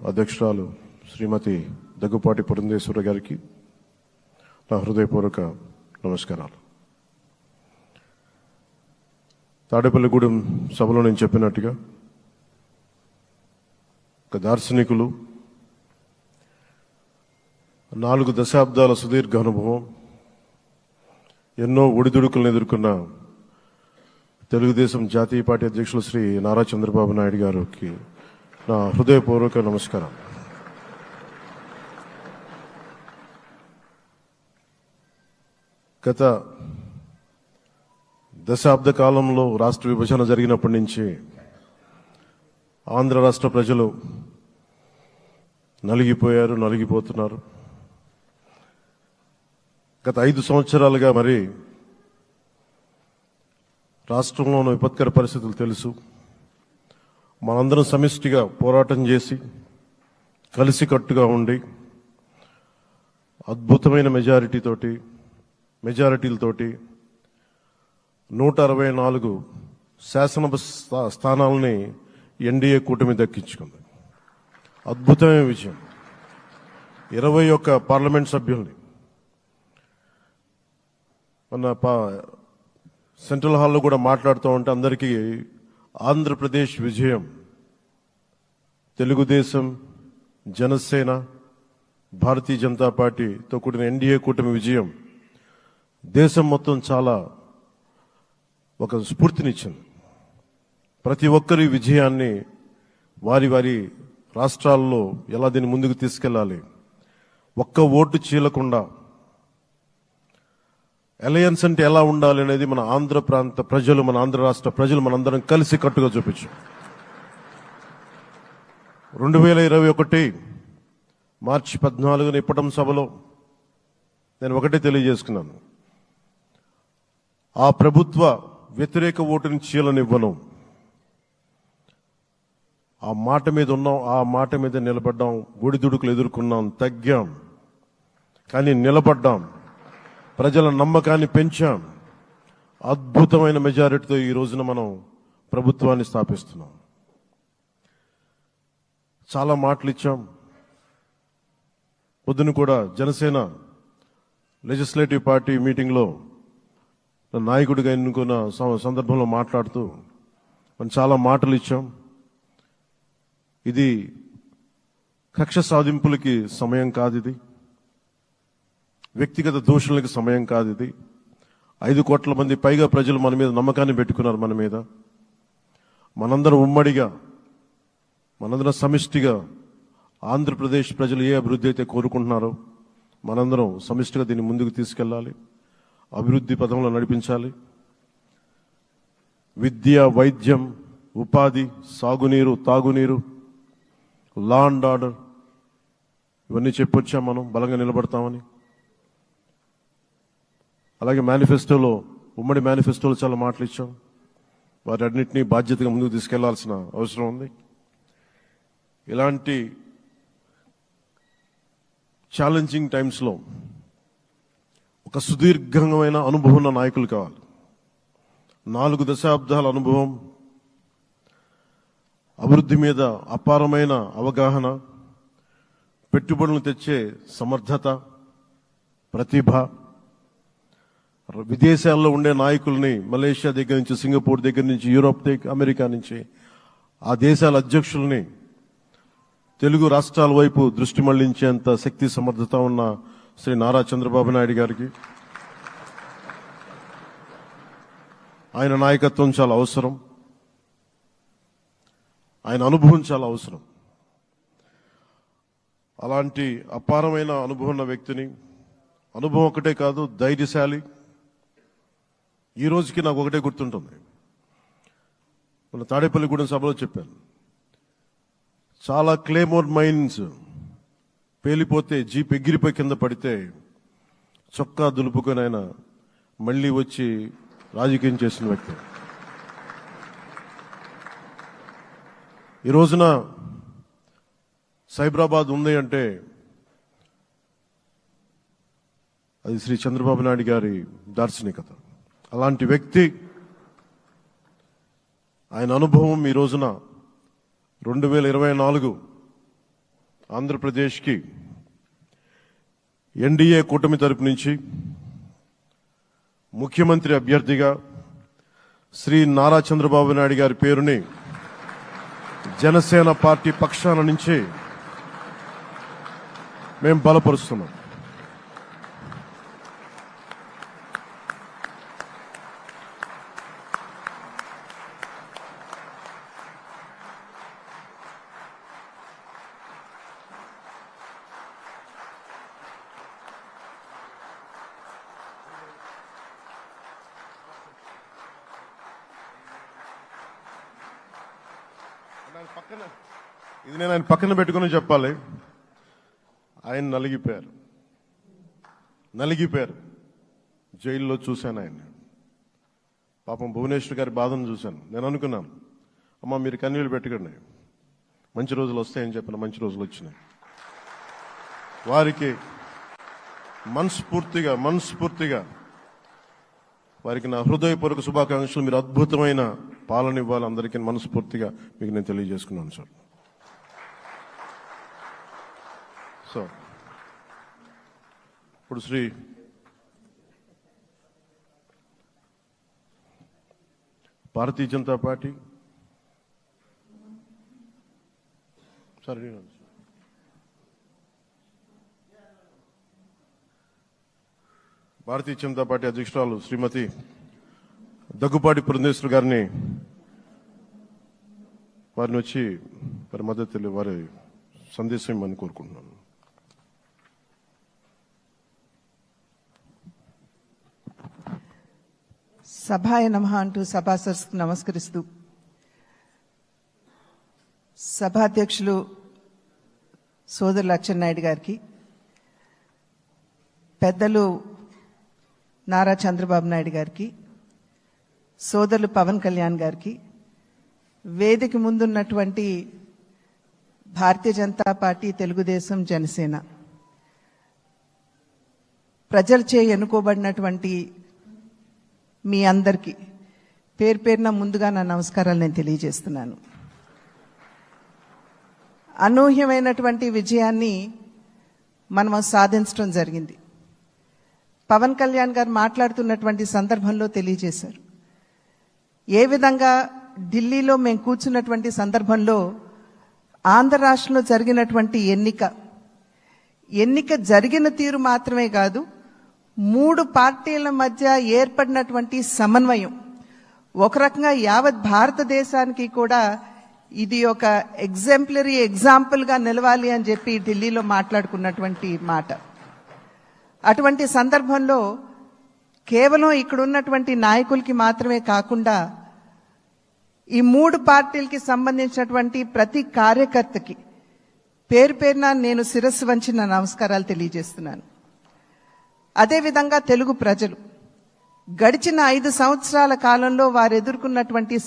అధ్యక్షురాలు శ్రీమతి దగ్గుపాటి పురంధేశ్వర గారికి నా హృదయపూర్వక నమస్కారాలు. తాడేపల్లిగూడెం సభలో నేను చెప్పినట్టుగా ఒక దార్శనికులు, 4 దశాబ్దాల సుదీర్ఘ అనుభవం, ఎన్నో ఒడిదుడుకులను ఎదుర్కొన్న తెలుగుదేశం జాతీయ పార్టీ అధ్యక్షులు శ్రీ నారా చంద్రబాబు నాయుడు గారికి నా హృదయపూర్వక నమస్కారం. గత దశాబ్ద కాలంలో రాష్ట్ర విభజన జరిగినప్పటి నుంచి ఆంధ్ర రాష్ట్ర ప్రజలు నలిగిపోతున్నారు. గత 5 సంవత్సరాలుగా మరి రాష్ట్రంలోని విపత్కర పరిస్థితులు తెలుసు. మనందరం సమిష్టిగా పోరాటం చేసి కలిసికట్టుగా ఉండి అద్భుతమైన మెజారిటీలతోటి 164 శాసనసభ స్థానాలని ఎన్డీఏ కూటమి దక్కించుకుంది. అద్భుతమైన విజయం. 21 పార్లమెంట్ సభ్యుల్ని మన సెంట్రల్ హాల్లో కూడా మాట్లాడుతూ ఉంటే అందరికీ ఆంధ్రప్రదేశ్ విజయం, తెలుగుదేశం, జనసేన, భారతీయ జనతా పార్టీతో కూడిన ఎన్డీఏ కూటమి విజయం దేశం మొత్తం చాలా ఒక స్ఫూర్తినిచ్చింది. ప్రతి ఒక్కరి విజయాన్ని వారి వారి రాష్ట్రాల్లో ఎలా దీన్ని ముందుకు తీసుకెళ్లాలి, ఒక్క ఓటు చీలకుండా అలయన్స్ అంటే ఎలా ఉండాలి అనేది మన ఆంధ్ర ప్రాంత ప్రజలు, మన ఆంధ్ర రాష్ట్ర ప్రజలు మనందరం కలిసి కట్టుగా చూపించాం. 2021 మార్చి 14న ఇప్పటం సభలో నేను ఒకటే తెలియజేసుకున్నాను, ఆ ప్రభుత్వ వ్యతిరేక ఓటుని చీలనివ్వను. ఆ మాట మీద ఉన్నాం, ఆ మాట మీద నిలబడ్డాం. ఒడిదుడుకులు ఎదుర్కొన్నాం, తగ్గాం, కానీ నిలబడ్డాం. ప్రజల నమ్మకాన్ని పెంచాం. అద్భుతమైన మెజారిటీతో ఈ రోజున మనం ప్రభుత్వాన్ని స్థాపిస్తున్నాం. చాలా మాటలు ఇచ్చాం. పొద్దున కూడా జనసేన లెజిస్లేటివ్ పార్టీ మీటింగ్లో నాయకుడిగా ఎన్నుకున్న సందర్భంలో మాట్లాడుతూ మనం చాలా మాటలు ఇచ్చాం. ఇది కక్ష సాధింపులకి సమయం కాదు, ఇది వ్యక్తిగత దోషులకి సమయం కాదు. ఇది 5 కోట్ల మంది పైగా ప్రజలు మన మీద నమ్మకాన్ని పెట్టుకున్నారు. మన మీద మనందరం ఉమ్మడిగా, మనందరం సమిష్టిగా ఆంధ్రప్రదేశ్ ప్రజలు ఏ అభివృద్ధి అయితే కోరుకుంటున్నారో మనందరం సమిష్టిగా దీన్ని ముందుకు తీసుకెళ్లాలి, అభివృద్ధి పథంలో నడిపించాలి. విద్య, వైద్యం, ఉపాధి, సాగునీరు, తాగునీరు, లా అండ్ ఆర్డర్ ఇవన్నీ చెప్పొచ్చాం. మనం బలంగా నిలబడతామని. అలాగే మేనిఫెస్టోలో, ఉమ్మడి మేనిఫెస్టోలో చాలా మాటలు ఇచ్చాం. వాటన్నిటినీ బాధ్యతగా ముందుకు తీసుకెళ్లాల్సిన అవసరం ఉంది. ఇలాంటి ఛాలెంజింగ్ టైమ్స్లో ఒక సుదీర్ఘమైన అనుభవం ఉన్న నాయకులు కావాలి. 4 దశాబ్దాల అనుభవం, అభివృద్ధి మీద అపారమైన అవగాహన, పెట్టుబడులను తెచ్చే సమర్థత, ప్రతిభ. విదేశాల్లో ఉండే నాయకుల్ని, మలేషియా దగ్గర నుంచి, సింగపూర్ దగ్గర నుంచి, యూరోప్ దగ్గర, అమెరికా నుంచి, ఆ దేశాల అధ్యక్షుల్ని తెలుగు రాష్ట్రాల వైపు దృష్టి మళ్లించేంత శక్తి, సమర్థత ఉన్న శ్రీ నారా చంద్రబాబు నాయుడు గారికి ఆయన నాయకత్వం చాలా అవసరం. ఆయన అనుభవం చాలా అవసరం. అలాంటి అపారమైన అనుభవం ఉన్న వ్యక్తిని, అనుభవం ఒకటే కాదు, ధైర్యశాలి. ఈ రోజుకి నాకు ఒకటే గుర్తుంటుంది. మన తాడేపల్లిగూడెం సభలో చెప్పాను, చాలా క్లేమోర్ మైన్స్ పేలిపోతే, జీప్ ఎగిరిపోయి కింద పడితే చొక్కా దులుపుకొని ఆయన మళ్ళీ వచ్చి రాజకీయం చేసిన వ్యక్తి. ఈ రోజున సైబరాబాద్ ఉంది అంటే అది శ్రీ చంద్రబాబు నాయుడు గారి దార్శనికత. అలాంటి వ్యక్తి, ఆయన అనుభవం ఈ రోజున 2024 ఆంధ్రప్రదేశ్కి ఎన్డీఏ కూటమి తరపు నుంచి ముఖ్యమంత్రి అభ్యర్థిగా శ్రీ నారా చంద్రబాబు నాయుడు గారి పేరుని జనసేన పార్టీ పక్షాన నుంచి మేము బలపరుస్తున్నాం. ఇది నేను ఆయన పక్కన పెట్టుకుని చెప్పాలి. ఆయన నలిగిపోయారు. జైల్లో చూశాను ఆయన. పాపం భువనేశ్వర్ గారి బాధను చూశాను. నేను అనుకున్నాను, అమ్మ మీరు కన్నీళ్ళు పెట్టకండి, మంచి రోజులు వస్తాయని చెప్పిన మంచి రోజులు వచ్చినాయి. వారికి మనస్ఫూర్తిగా వారికి నా హృదయపూర్వక శుభాకాంక్షలు. మీరు అద్భుతమైన పాలన ఇవ్వాలి అందరికీ మనస్ఫూర్తిగా మీకు నేను తెలియజేసుకున్నాను సార్. సో ఇప్పుడు శ్రీ భారతీయ జనతా పార్టీ అధ్యక్షురాలు శ్రీమతి దగ్గుపాటి పురంధేశ్వరి గారిని వారిని వచ్చి వారి మద్దతు వారి సందేశం ఇవ్వమని కోరుకుంటున్నాను. సభాయ నమః అంటూ సభాసదస్సుకు నమస్కరిస్తూ సభాధ్యక్షులు సోదరులు అచ్చెన్నాయుడు గారికి, పెద్దలు నారా చంద్రబాబు నాయుడు గారికి, సోదరులు పవన్ కళ్యాణ్ గారికి, వేదిక ముందున్నటువంటి భారతీయ జనతా పార్టీ, తెలుగుదేశం, జనసేన ప్రజలచే ఎన్నుకోబడినటువంటి మీ అందరికీ పేరు పేరున ముందుగా నా నమస్కారాలు నేను తెలియజేస్తున్నాను. అనూహ్యమైనటువంటి విజయాన్ని మనం సాధించడం జరిగింది. పవన్ కళ్యాణ్ గారు మాట్లాడుతున్నటువంటి సందర్భంలో తెలియజేశారు. ఏ విధంగా ఢిల్లీలో మేము కూర్చున్నటువంటి సందర్భంలో ఆంధ్ర రాష్ట్రంలో జరిగినటువంటి ఎన్నిక జరిగిన తీరు మాత్రమే కాదు, 3 పార్టీల మధ్య ఏర్పడినటువంటి సమన్వయం ఒక రకంగా యావత్ భారతదేశానికి కూడా ఇది ఒక ఎగ్జాంపుల్గా నిలవాలి అని చెప్పి ఢిల్లీలో మాట్లాడుకున్నటువంటి మాట. అటువంటి సందర్భంలో కేవలం ఇక్కడ ఉన్నటువంటి నాయకులకి మాత్రమే కాకుండా ఈ 3 పార్టీలకి సంబంధించినటువంటి ప్రతి కార్యకర్తకి పేరు పేరున నేను శిరస్సు వంచి నా నమస్కారాలు తెలియజేస్తున్నాను. అదేవిధంగా తెలుగు ప్రజలు గడిచిన 5 సంవత్సరాల కాలంలో వారు ఎదుర్కొన్నటువంటి